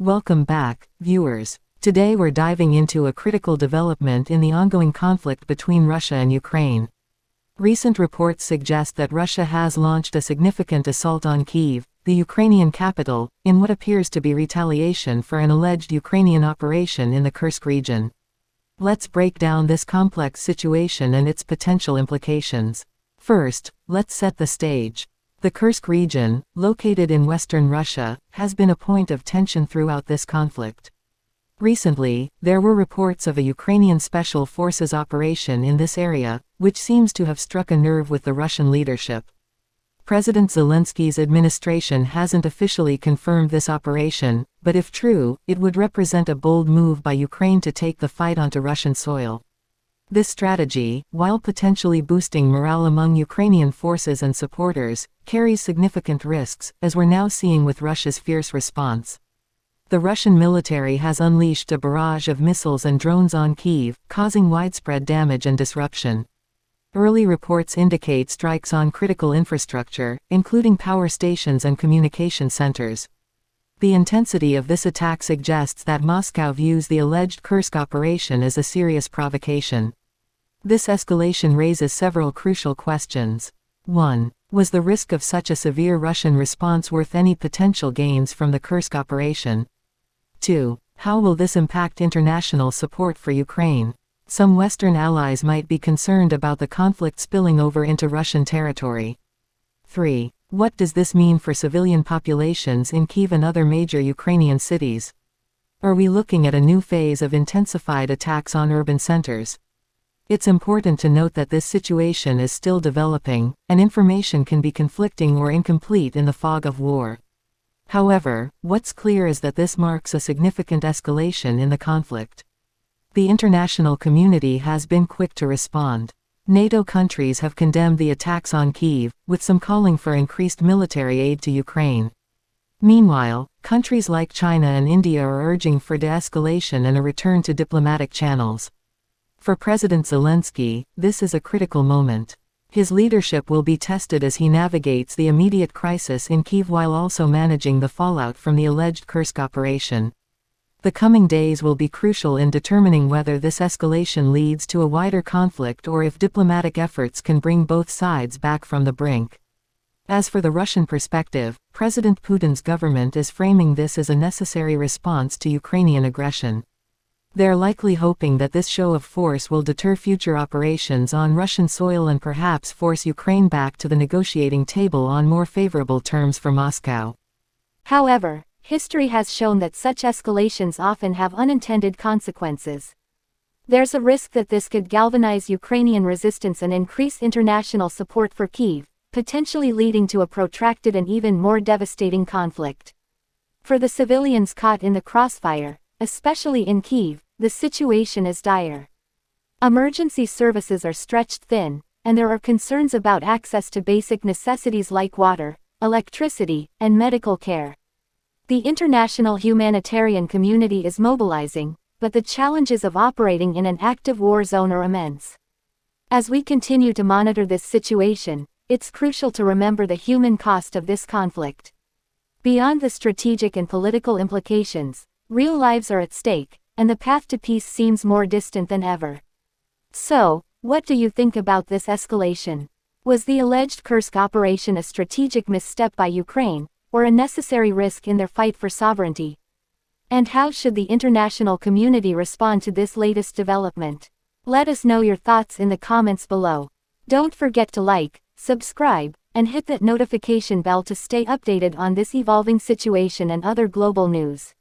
Welcome back, viewers. Today we're diving into a critical development in the ongoing conflict between Russia and Ukraine. Recent reports suggest that Russia has launched a significant assault on Kyiv, the Ukrainian capital, in what appears to be retaliation for an alleged Ukrainian operation in the Kursk region. Let's break down this complex situation and its potential implications. First, let's set the stage. The Kursk region, located in western Russia, has been a point of tension throughout this conflict. Recently, there were reports of a Ukrainian special forces operation in this area, which seems to have struck a nerve with the Russian leadership. President Zelensky's administration hasn't officially confirmed this operation, but if true, it would represent a bold move by Ukraine to take the fight onto Russian soil. This strategy, while potentially boosting morale among Ukrainian forces and supporters, carries significant risks, as we're now seeing with Russia's fierce response. The Russian military has unleashed a barrage of missiles and drones on Kyiv, causing widespread damage and disruption. Early reports indicate strikes on critical infrastructure, including power stations and communication centers. The intensity of this attack suggests that Moscow views the alleged Kursk operation as a serious provocation. This escalation raises several crucial questions. 1. Was the risk of such a severe Russian response worth any potential gains from the Kursk operation? 2. How will this impact international support for Ukraine? Some Western allies might be concerned about the conflict spilling over into Russian territory. 3. What does this mean for civilian populations in Kyiv and other major Ukrainian cities? Are we looking at a new phase of intensified attacks on urban centers? It's important to note that this situation is still developing, and information can be conflicting or incomplete in the fog of war. However, what's clear is that this marks a significant escalation in the conflict. The international community has been quick to respond. NATO countries have condemned the attacks on Kyiv, with some calling for increased military aid to Ukraine. Meanwhile, countries like China and India are urging for de-escalation and a return to diplomatic channels. For President Zelensky, this is a critical moment. His leadership will be tested as he navigates the immediate crisis in Kyiv while also managing the fallout from the alleged Kursk operation. The coming days will be crucial in determining whether this escalation leads to a wider conflict or if diplomatic efforts can bring both sides back from the brink. As for the Russian perspective, President Putin's government is framing this as a necessary response to Ukrainian aggression. They're likely hoping that this show of force will deter future operations on Russian soil and perhaps force Ukraine back to the negotiating table on more favorable terms for Moscow. However, history has shown that such escalations often have unintended consequences. There's a risk that this could galvanize Ukrainian resistance and increase international support for Kyiv, potentially leading to a protracted and even more devastating conflict. For the civilians caught in the crossfire, especially in Kyiv, the situation is dire. Emergency services are stretched thin, and there are concerns about access to basic necessities like water, electricity, and medical care. The international humanitarian community is mobilizing, but the challenges of operating in an active war zone are immense. As we continue to monitor this situation, it's crucial to remember the human cost of this conflict. Beyond the strategic and political implications, real lives are at stake, and the path to peace seems more distant than ever. So, what do you think about this escalation? Was the alleged Kursk operation a strategic misstep by Ukraine, or a necessary risk in their fight for sovereignty? And how should the international community respond to this latest development? Let us know your thoughts in the comments below. Don't forget to like, subscribe, and hit that notification bell to stay updated on this evolving situation and other global news.